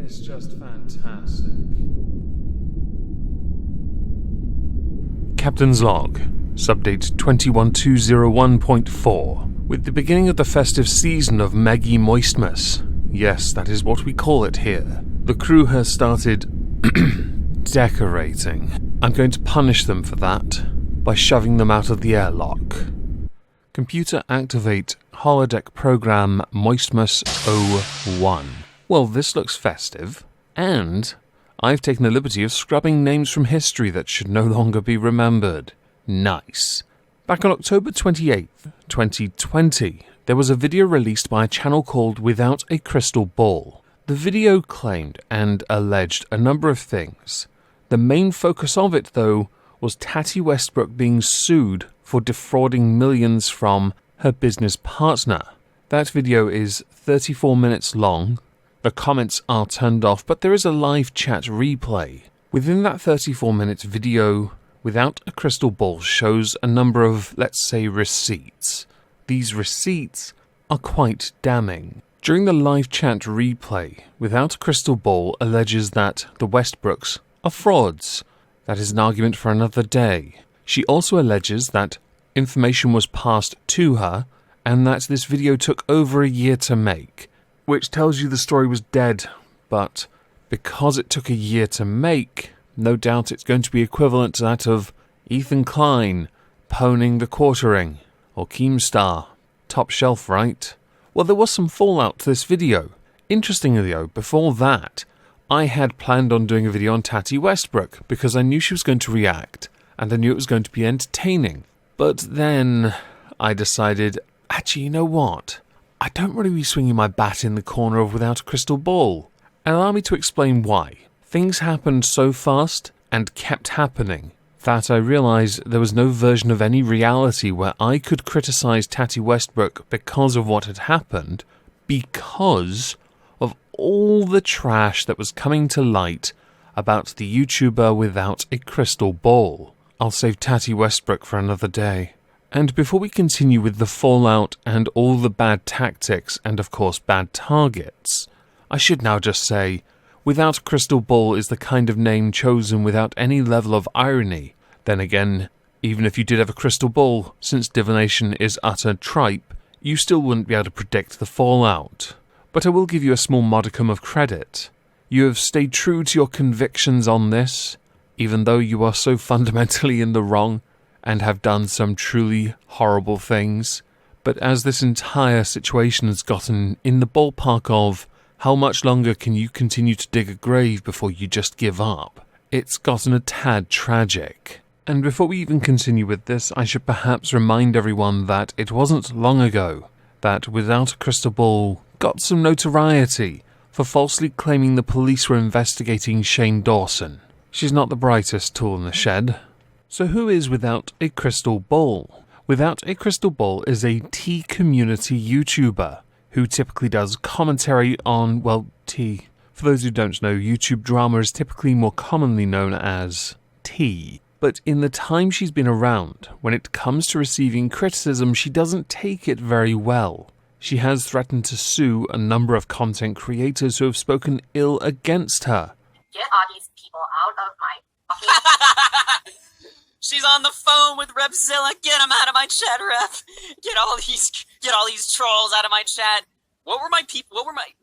is just fantastic. Captain's Log, subdate 21201.4. With the beginning of the festive season of Meggy Moistmas, yes, that is what we call it here, the crew has started decorating. I'm going to punish them for that by shoving them out of the airlock. Computer activate holodeck program Moistmas 01. Well, this looks festive, and I've taken the liberty of scrubbing names from history that should no longer be remembered. Nice. Back on October 28th, 2020, there was a video released by a channel called Without a Crystal Ball. The video claimed and alleged a number of things. The main focus of it, though, was Tati Westbrook being sued for defrauding millions from her business partner. That video is 34 minutes long. The comments are turned off, but there is a live chat replay. Within that 34-minute video, Without a Crystal Ball shows a number of, let's say, receipts. These receipts are quite damning. During the live chat replay, Without a Crystal Ball alleges that the Westbrooks are frauds. That is an argument for another day. She also alleges that information was passed to her and that this video took over a year to make, which tells you the story was dead, but because it took a year to make, no doubt it's going to be equivalent to that of Ethan Klein poning the Quartering, or Keemstar. Top shelf, right? Well, there was some fallout to this video. Interestingly though, before that, I had planned on doing a video on Tati Westbrook because I knew she was going to react, and I knew it was going to be entertaining. But then I decided, actually, you know what? I don't really be swinging my bat in the corner of Without a Crystal Ball. And allow me to explain why. Things happened so fast and kept happening that I realised there was no version of any reality where I could criticise Tati Westbrook because of what had happened, because of all the trash that was coming to light about the YouTuber Without a Crystal Ball. I'll save Tati Westbrook for another day. And before we continue with the fallout and all the bad tactics and of course bad targets, I should now just say, Without a Crystal Ball is the kind of name chosen without any level of irony. Then again, even if you did have a crystal ball, since divination is utter tripe, you still wouldn't be able to predict the fallout. But I will give you a small modicum of credit. You have stayed true to your convictions on this, even though you are so fundamentally in the wrong and have done some truly horrible things. But as this entire situation has gotten in the ballpark of how much longer can you continue to dig a grave before you just give up, it's gotten a tad tragic. And before we even continue with this, I should perhaps remind everyone that it wasn't long ago that Without a Crystal Ball got some notoriety for falsely claiming the police were investigating Shane Dawson. She's not the brightest tool in the shed. So who is Without a Crystal Ball? Without a Crystal Ball is a tea community YouTuber who typically does commentary on, well, tea. For those who don't know, YouTube drama is typically more commonly known as tea. But in the time she's been around, when it comes to receiving criticism, she doesn't take it very well. She has threatened to sue a number of content creators who have spoken ill against her. Get all these people out of my fucking... She's on the phone with Repzilla. Get them out of my chat, Rep. Get all these trolls out of my chat. What were my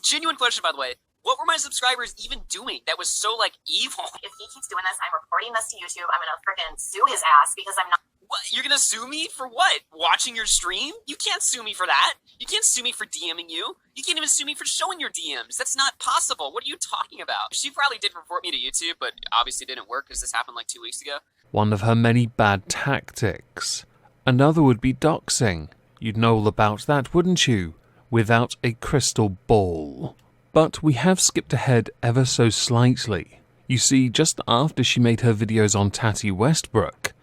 genuine question, by the way? What were my subscribers even doing that was so, like, evil? If he keeps doing this, I'm reporting this to YouTube. I'm gonna freaking sue his ass because I'm not... What? You're gonna sue me for what? Watching your stream? You can't sue me for that. You can't sue me for DMing you. You can't even sue me for showing your DMs. That's not possible. What are you talking about? She probably did report me to YouTube, but obviously didn't work because this happened like 2 weeks ago. One of her many bad tactics. Another would be doxing. You'd know all about that, wouldn't you? Without a Crystal Ball. But we have skipped ahead ever so slightly. You see, just after she made her videos on Tati Westbrook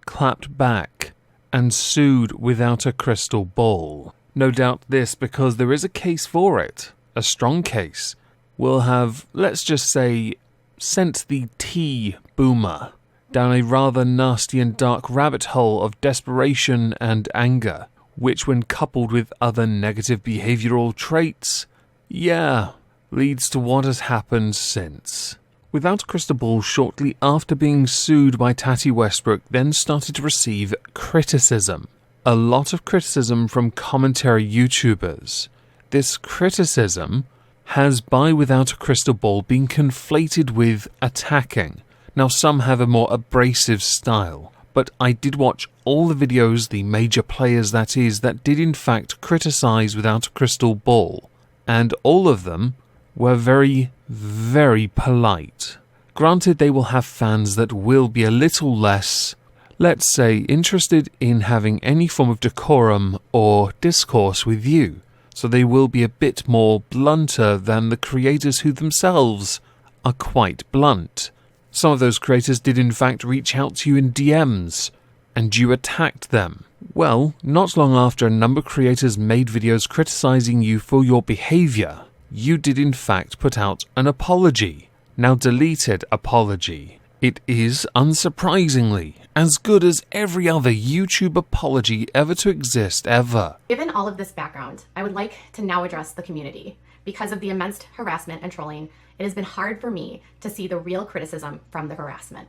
clapped back and sued Without a Crystal Ball. No doubt this because there is a case for it. A strong case. Will have, let's just say, sent the tea boomer down a rather nasty and dark rabbit hole of desperation and anger, which when coupled with other negative behavioral traits, yeah, leads to what has happened since. Without a Crystal Ball, shortly after being sued by Tati Westbrook, then started to receive criticism. A lot of criticism from commentary YouTubers. This criticism has, by Without a Crystal Ball, been conflated with attacking. Now, some have a more abrasive style, but I did watch all the videos, the major players that is, that did in fact criticize Without a Crystal Ball, and all of them were very, very polite. Granted, they will have fans that will be a little less, let's say, interested in having any form of decorum or discourse with you, so they will be a bit more blunter than the creators who themselves are quite blunt. Some of those creators did in fact reach out to you in DMs, and you attacked them. Well, not long after a number of creators made videos criticizing you for your behavior, you did in fact put out an apology. Now, deleted apology. It is, unsurprisingly, as good as every other YouTube apology ever to exist ever. Given all of this background, I would like to now address the community. Because of the immense harassment and trolling, it has been hard for me to see the real criticism from the harassment.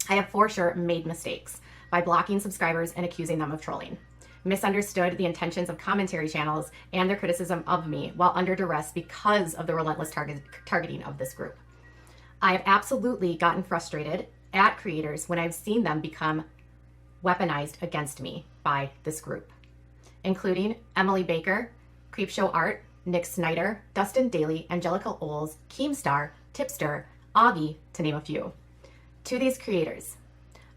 I have for sure made mistakes by blocking subscribers and accusing them of trolling, misunderstood the intentions of commentary channels and their criticism of me while under duress because of the relentless targeting of this group. I have absolutely gotten frustrated at creators when I've seen them become weaponized against me by this group, including Emily Baker, Creepshow Art, Nick Snyder, Dustin Daly, Angelica Oles, Keemstar, Tipster, Augie, to name a few. To these creators,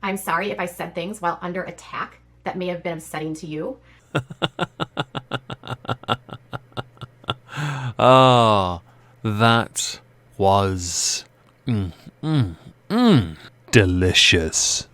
I'm sorry if I said things while under attack that may have been upsetting to you. Ah, that was delicious.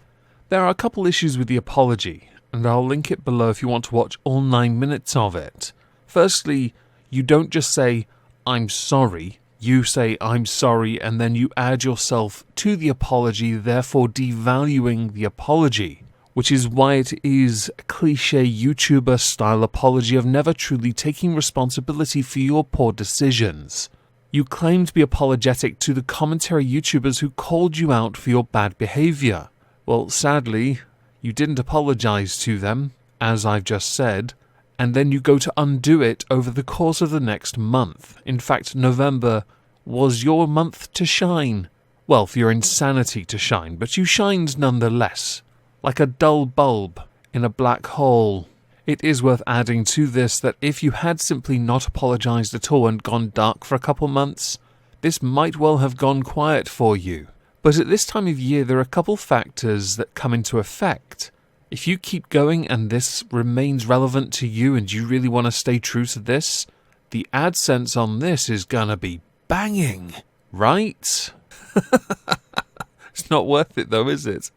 There are a couple issues with the apology, and I'll link it below if you want to watch all 9 minutes of it. Firstly, you don't just say, I'm sorry. You say, I'm sorry, and then you add yourself to the apology, therefore devaluing the apology, which is why it is a cliche YouTuber-style apology of never truly taking responsibility for your poor decisions. You claim to be apologetic to the commentary YouTubers who called you out for your bad behavior. Well, sadly, you didn't apologize to them, as I've just said, and then you go to undo it over the course of the next month. In fact, November was your month to shine. Well, for your insanity to shine, but you shined nonetheless, like a dull bulb in a black hole. It is worth adding to this that if you had simply not apologized at all and gone dark for a couple months, this might well have gone quiet for you. But at this time of year, there are a couple factors that come into effect. If you keep going and this remains relevant to you and you really want to stay true to this, the AdSense on this is gonna be banging, right? It's not worth it though, is it?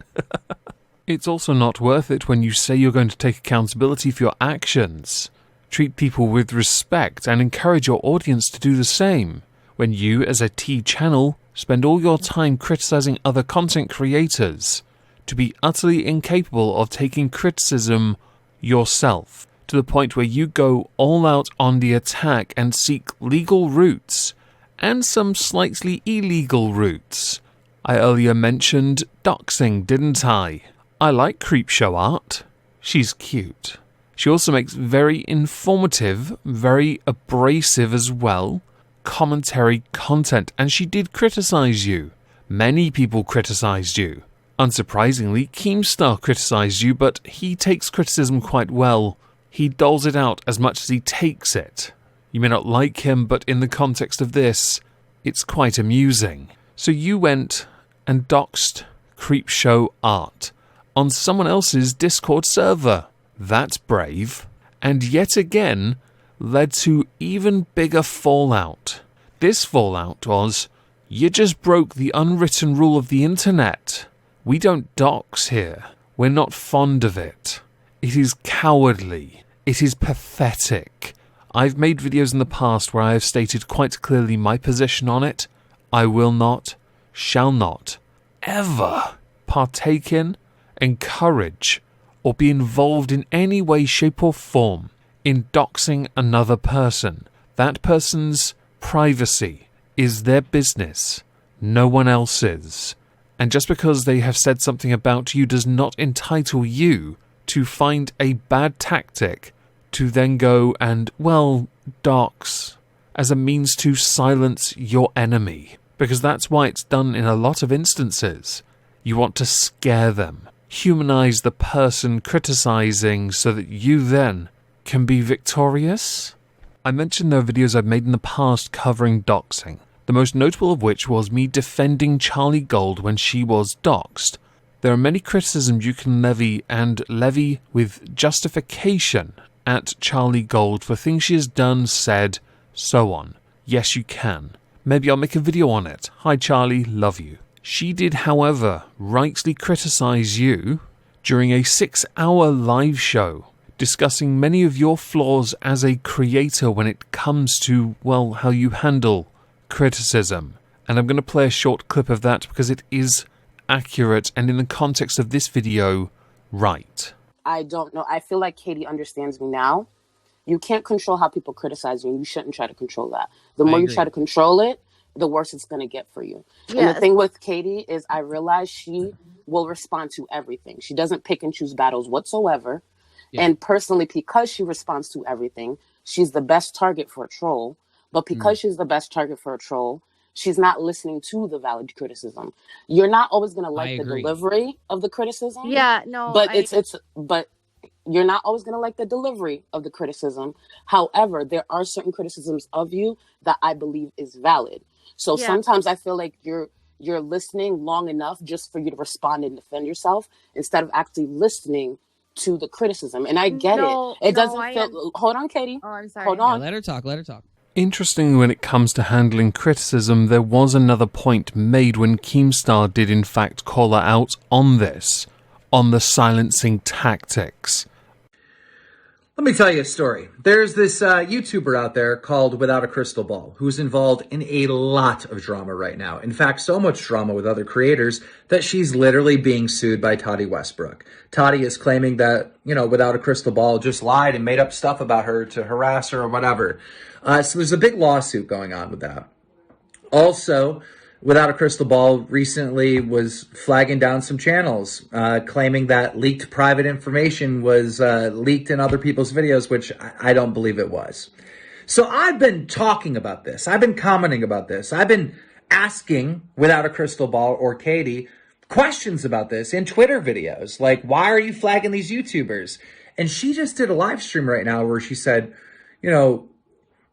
It's also not worth it when you say you're going to take accountability for your actions, treat people with respect and encourage your audience to do the same, when you, as a T channel, spend all your time criticizing other content creators, to be utterly incapable of taking criticism yourself, to the point where you go all out on the attack and seek legal routes, and some slightly illegal routes. I earlier mentioned doxing, didn't I? I like Creepshow Art. She's cute. She also makes very informative, very abrasive as well, commentary content, and she did criticize you. Many people criticized you. Unsurprisingly, Keemstar criticized you, but he takes criticism quite well. He doles it out as much as he takes it. You may not like him, but in the context of this, it's quite amusing. So you went and doxed Creepshow Art on someone else's Discord server. That's brave. And yet again, led to even bigger fallout. This fallout was, you just broke the unwritten rule of the internet. We don't dox here. We're not fond of it. It is cowardly. It is pathetic. I've made videos in the past where I have stated quite clearly my position on it. I will not, shall not, ever partake in, encourage, or be involved in any way, shape or form in doxing another person. That person's privacy is their business, no one else's. And just because they have said something about you does not entitle you to find a bad tactic to then go and, well, dox as a means to silence your enemy. Because that's why it's done in a lot of instances. You want to scare them, humanize the person criticizing so that you then can be victorious. I mentioned there are videos I've made in the past covering doxing, the most notable of which was me defending Charlie Gold when she was doxed. There are many criticisms you can levy, and levy with justification, at Charlie Gold for things she has done, said, so on. Yes, you can. Maybe I'll make a video on it. Hi Charlie, love you. She did, however, rightly criticize you during a 6-hour live show, discussing many of your flaws as a creator when it comes to, well, how you handle criticism. And I'm going to play a short clip of that because it is accurate and in the context of this video, right. I don't know. I feel like Katie understands me now. You can't control how people criticize you, and you shouldn't try to control that. The more you try to control it, the worse it's going to get for you. Yes. And the thing with Katie is I realize she will respond to everything. She doesn't pick and choose battles whatsoever. Yeah. And personally, because she responds to everything, she's the best target for a troll. But because she's the best target for a troll, she's not listening to the valid criticism. You're not always going to like the delivery of the criticism. Yeah, no. But you're not always going to like the delivery of the criticism. However, there are certain criticisms of you that I believe is valid. So sometimes I feel like you're listening long enough just for you to respond and defend yourself instead of actually listening to the criticism. And I get it. It doesn't feel... Hold on, Katie. Oh, I'm sorry. Hold on. Yeah, let her talk. Interesting, when it comes to handling criticism, there was another point made when Keemstar did in fact call her out on this, on the silencing tactics. Let me tell you a story. There's this YouTuber out there called Without a Crystal Ball who's involved in a lot of drama right now. In fact, so much drama with other creators that she's literally being sued by Toddy Westbrook. Toddy is claiming that, Without a Crystal Ball just lied and made up stuff about her to harass her or whatever. So there's a big lawsuit going on with that. Also, Without a Crystal Ball recently was flagging down some channels, claiming that leaked private information was leaked in other people's videos, which I don't believe it was. So I've been talking about this. I've been commenting about this. I've been asking Without a Crystal Ball or Katie questions about this in Twitter videos. Like, why are you flagging these YouTubers? And she just did a live stream right now where she said,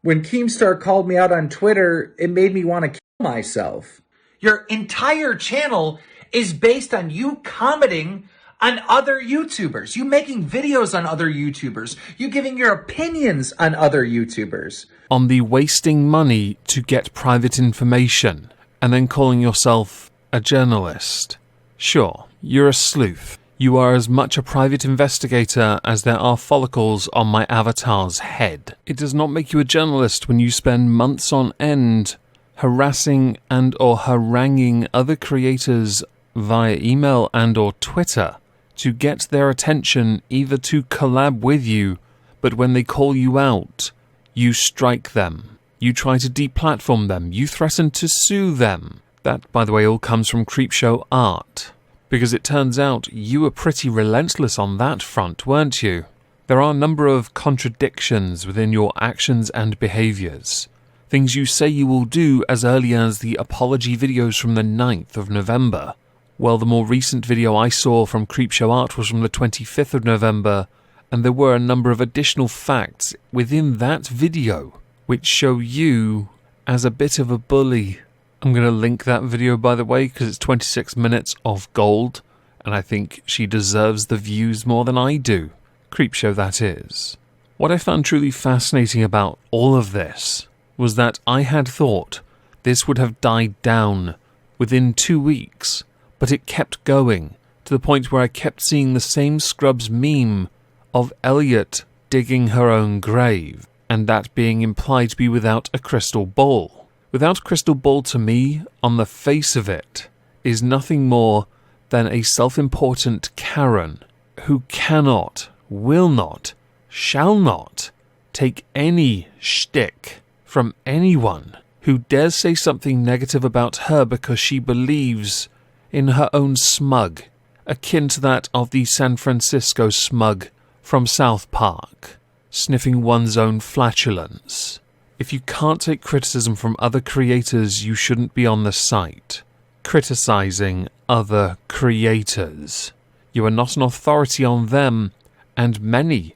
when Keemstar called me out on Twitter, it made me want to kill myself. Your entire channel is based on you commenting on other YouTubers. You making videos on other YouTubers. You giving your opinions on other YouTubers. On the wasting money to get private information and then calling yourself a journalist. Sure, you're a sleuth. You are as much a private investigator as there are follicles on my avatar's head. It does not make you a journalist when you spend months on end harassing and or haranguing other creators via email and or Twitter to get their attention either to collab with you, but when they call you out, you strike them. You try to deplatform them. You threaten to sue them. That, by the way, all comes from Creepshow Art. Because it turns out you were pretty relentless on that front, weren't you? There are a number of contradictions within your actions and behaviours. Things you say you will do as early as the apology videos from the 9th of November. Well, the more recent video I saw from Creepshow Art was from the 25th of November, and there were a number of additional facts within that video which show you as a bit of a bully. I'm going to link that video, by the way, because it's 26 minutes of gold, and I think she deserves the views more than I do. Creepshow, that is. What I found truly fascinating about all of this was that I had thought this would have died down within 2 weeks, but it kept going, to the point where I kept seeing the same Scrubs meme of Elliot digging her own grave, and that being implied to be without a crystal ball. Without a crystal ball, to me, on the face of it, is nothing more than a self-important Karen who cannot, will not, shall not take any shtick from anyone who dares say something negative about her because she believes in her own smug, akin to that of the San Francisco smug from South Park, sniffing one's own flatulence. If you can't take criticism from other creators, you shouldn't be on the site, criticizing other creators. You are not an authority on them, and many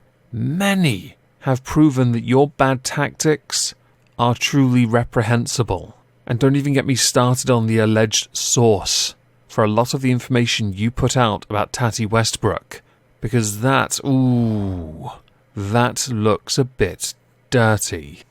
have proven that your bad tactics are truly reprehensible. And don't even get me started on the alleged source for a lot of the information you put out about Tati Westbrook, because that looks a bit dirty.